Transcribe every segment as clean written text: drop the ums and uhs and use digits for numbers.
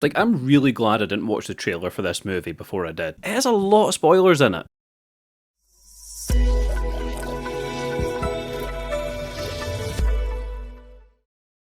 Like, I'm really glad I didn't watch the trailer for this movie before I did. It has a lot of spoilers in it.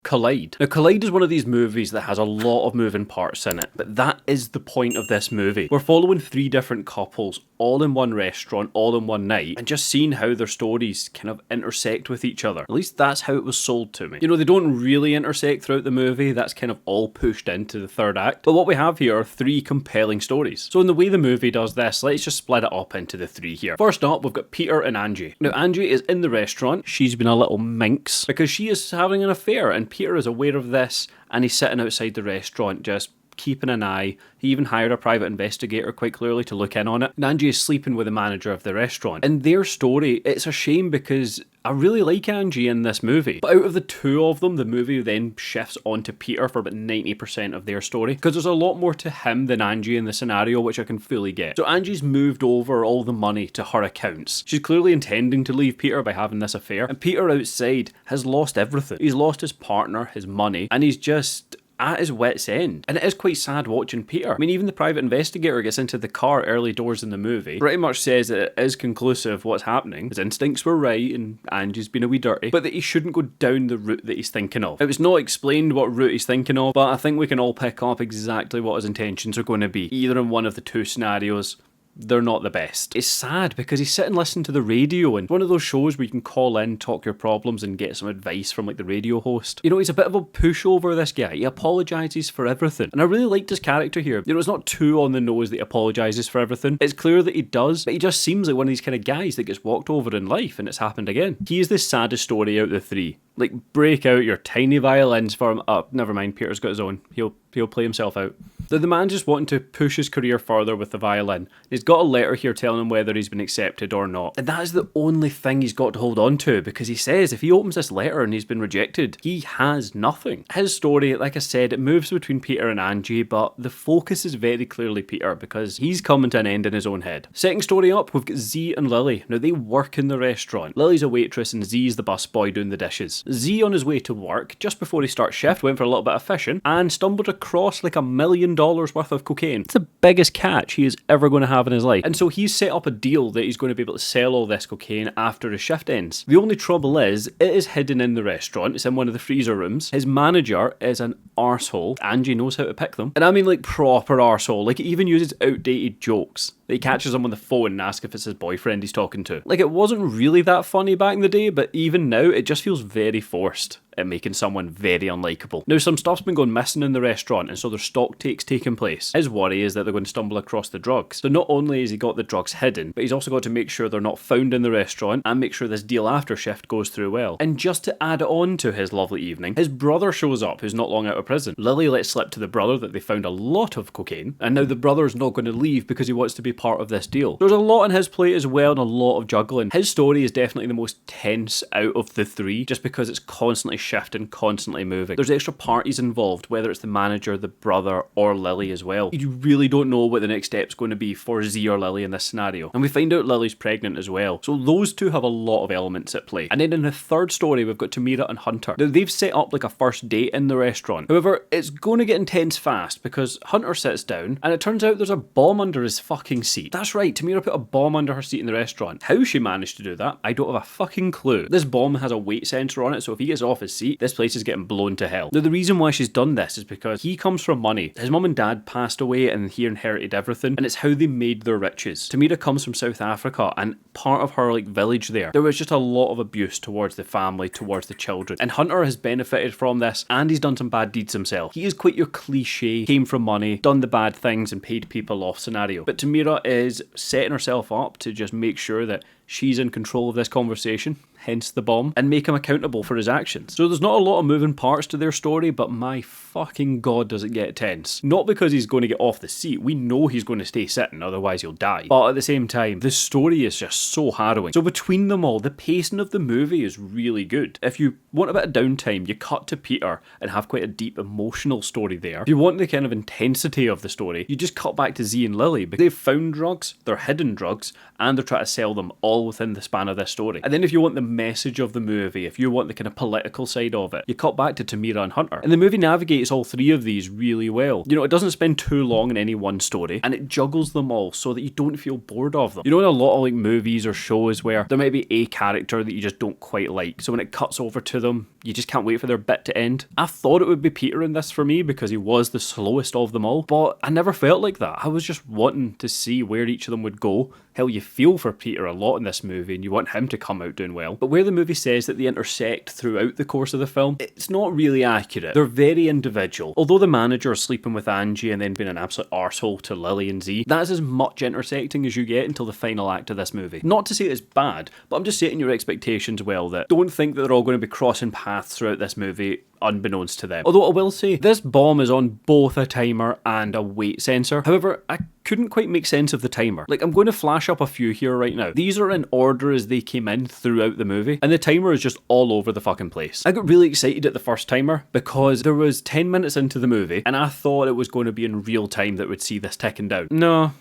Collide. Now, Collide is one of these movies that has a lot of moving parts in it, but that is the point of this movie. We're following 3 different couples, all in one restaurant, all in one night, and just seeing how their stories kind of intersect with each other. At least that's how it was sold to me. You know, they don't really intersect throughout the movie, that's kind of all pushed into the third act, but what we have here are 3 compelling stories. So in the way the movie does this, let's just split it up into the 3 here. First up, we've got Peter and Angie. Now, Angie is in the restaurant, she's been a little minx, because she is having an affair, and Peter is aware of this, and he's sitting outside the restaurant just keeping an eye. He even hired a private investigator quite clearly to look in on it. And Angie is sleeping with the manager of the restaurant. In their story, it's a shame because I really like Angie in this movie. But out of the 2 of them, the movie then shifts onto Peter for about 90% of their story. Because there's a lot more to him than Angie in the scenario, which I can fully get. So Angie's moved over all the money to her accounts. She's clearly intending to leave Peter by having this affair. And Peter outside has lost everything. He's lost his partner, his money, and he's just at his wit's end. And it is quite sad watching Peter. I mean, even the private investigator gets into the car early doors in the movie, pretty much says that it is conclusive what's happening. His instincts were right and Angie's been a wee dirty, but that he shouldn't go down the route that he's thinking of. It was not explained what route he's thinking of, but I think we can all pick up exactly what his intentions are going to be, either in one of the 2 scenarios. They're not the best. It's sad because he's sitting listening to the radio, and one of those shows where you can call in, talk your problems, and get some advice from like the radio host. You know, he's a bit of a pushover, this guy. He apologises for everything. And I really liked his character here. You know, it's not too on the nose that he apologises for everything. It's clear that he does, but he just seems like one of these kind of guys that gets walked over in life, and it's happened again. He is the saddest story out of the 3. Like, break out your tiny violins for him. Oh, never mind, Peter's got his own. He'll play himself out. The man just wanting to push his career further with the violin. He's got a letter here telling him whether he's been accepted or not. And that is the only thing he's got to hold on to, because he says if he opens this letter and he's been rejected, he has nothing. His story, like I said, it moves between Peter and Angie, but the focus is very clearly Peter, because he's coming to an end in his own head. Second story up, we've got Z and Lily. Now, they work in the restaurant. Lily's a waitress and Z's the busboy doing the dishes. Z, on his way to work, just before he starts shift, went for a little bit of fishing and stumbled across like $1 million worth of cocaine. It's the biggest catch he is ever going to have in his life. And so he's set up a deal that he's going to be able to sell all this cocaine after his shift ends. The only trouble is, it is hidden in the restaurant. It's in one of the freezer rooms. His manager is an arsehole. Angie knows how to pick them. And I mean like proper arsehole. Like, he even uses outdated jokes. He catches him on the phone and asks if it's his boyfriend he's talking to. Like, it wasn't really that funny back in the day, but even now, it just feels very forced at making someone very unlikable. Now, some stuff's been going missing in the restaurant, and so there's stock takes taking place. His worry is that they're going to stumble across the drugs. So not only has he got the drugs hidden, but he's also got to make sure they're not found in the restaurant and make sure this deal after shift goes through well. And just to add on to his lovely evening, his brother shows up, who's not long out of prison. Lily lets slip to the brother that they found a lot of cocaine, and now the brother's not going to leave because he wants to be part of this deal. There's a lot on his plate as well, and a lot of juggling. His story is definitely the most tense out of the 3, just because it's constantly shifting, constantly moving. There's extra parties involved, whether it's the manager, the brother, or Lily as well. You really don't know what the next step's going to be for Z or Lily in this scenario. And we find out Lily's pregnant as well. So those 2 have a lot of elements at play. And then in the third story, we've got Tamira and Hunter. Now, they've set up like a first date in the restaurant. However, it's going to get intense fast because Hunter sits down and it turns out there's a bomb under his fucking seat. That's right, Tamira put a bomb under her seat in the restaurant. How she managed to do that, I don't have a fucking clue. This bomb has a weight sensor on it, so if he gets off his seat, this place is getting blown to hell. Now, the reason why she's done this is because he comes from money. His mum and dad passed away and he inherited everything, and it's how they made their riches. Tamira comes from South Africa, and part of her like village there was just a lot of abuse towards the family, towards the children. And Hunter has benefited from this, and he's done some bad deeds himself. He is quite your cliche, came from money, done the bad things and paid people off scenario. But Tamira is setting herself up to just make sure that she's in control of this conversation, hence the bomb, and make him accountable for his actions. So there's not a lot of moving parts to their story, but my fucking god does it get tense. Not because he's going to get off the seat, we know he's going to stay sitting, otherwise he'll die. But at the same time, the story is just so harrowing. So between them all, the pacing of the movie is really good. If you want a bit of downtime, you cut to Peter and have quite a deep emotional story there. If you want the kind of intensity of the story, you just cut back to Z and Lily, because they've found drugs, they're hidden drugs, and they're trying to sell them all within the span of this story. And then if you want the message of the movie, if you want the kind of political side of it, you cut back to Tamira and Hunter. And the movie navigates all three of these really well. You know, it doesn't spend too long in any one story, and it juggles them all so that you don't feel bored of them. You know, in a lot of like movies or shows where there might be a character that you just don't quite like, so when it cuts over to them, you just can't wait for their bit to end. I thought it would be Peter in this for me because he was the slowest of them all, but I never felt like that. I was just wanting to see where each of them would go. Hell, you feel for Peter a lot in this movie and you want him to come out doing well. But where the movie says that they intersect throughout the course of the film, it's not really accurate. They're very individual. Although the manager is sleeping with Angie and then being an absolute arsehole to Lily and Z, that is as much intersecting as you get until the final act of this movie. Not to say it's bad, but I'm just setting your expectations well that don't think that they're all going to be crossing paths throughout this movie unbeknownst to them. Although I will say, this bomb is on both a timer and a weight sensor. However, I couldn't quite make sense of the timer. Like, I'm going to flash up a few here right now. These are in order as they came in throughout the movie, and the timer is just all over the fucking place. I got really excited at the first timer because there was 10 minutes into the movie, and I thought it was going to be in real time that would see this ticking down. No,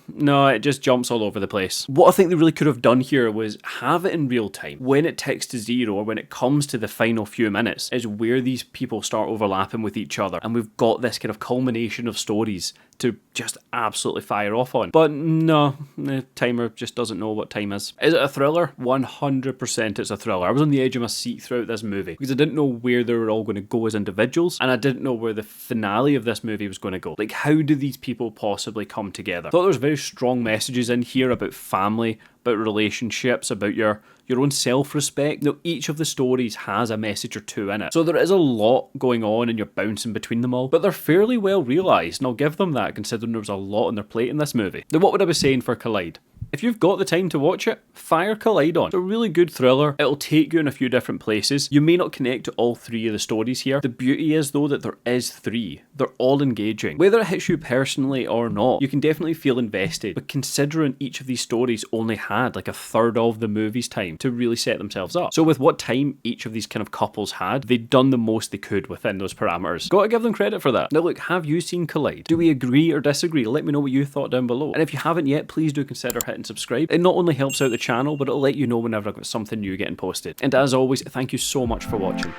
it just jumps all over the place. What I think they really could have done here was have it in real time. When it ticks to 0, or when it comes to the final few minutes, is where these people start overlapping with each other, and we've got this kind of culmination of stories to just absolutely fire off on. But no, the timer just doesn't know what time is. Is it a thriller? 100% it's a thriller. I was on the edge of my seat throughout this movie because I didn't know where they were all going to go as individuals, and I didn't know where the finale of this movie was going to go. Like, how do these people possibly come together? I thought there was very strong messages in here about family, about relationships, about your own self-respect. Now, each of the stories has a message or two in it, so there is a lot going on and you're bouncing between them all, but they're fairly well realised, and I'll give them that considering there was a lot on their plate in this movie. Now, what would I be saying for Collide? If you've got the time to watch it, fire Collide on. It's a really good thriller. It'll take you in a few different places. You may not connect to all three of the stories here. The beauty is, though, that there is three. They're all engaging. Whether it hits you personally or not, you can definitely feel invested. But considering each of these stories only had like a third of the movie's time to really set themselves up. So with what time each of these kind of couples had, they'd done the most they could within those parameters. Gotta give them credit for that. Now look, have you seen Collide? Do we agree or disagree? Let me know what you thought down below. And if you haven't yet, please do consider hitting subscribe. It not only helps out the channel, but it'll let you know whenever I've got something new getting posted. And as always, thank you so much for watching.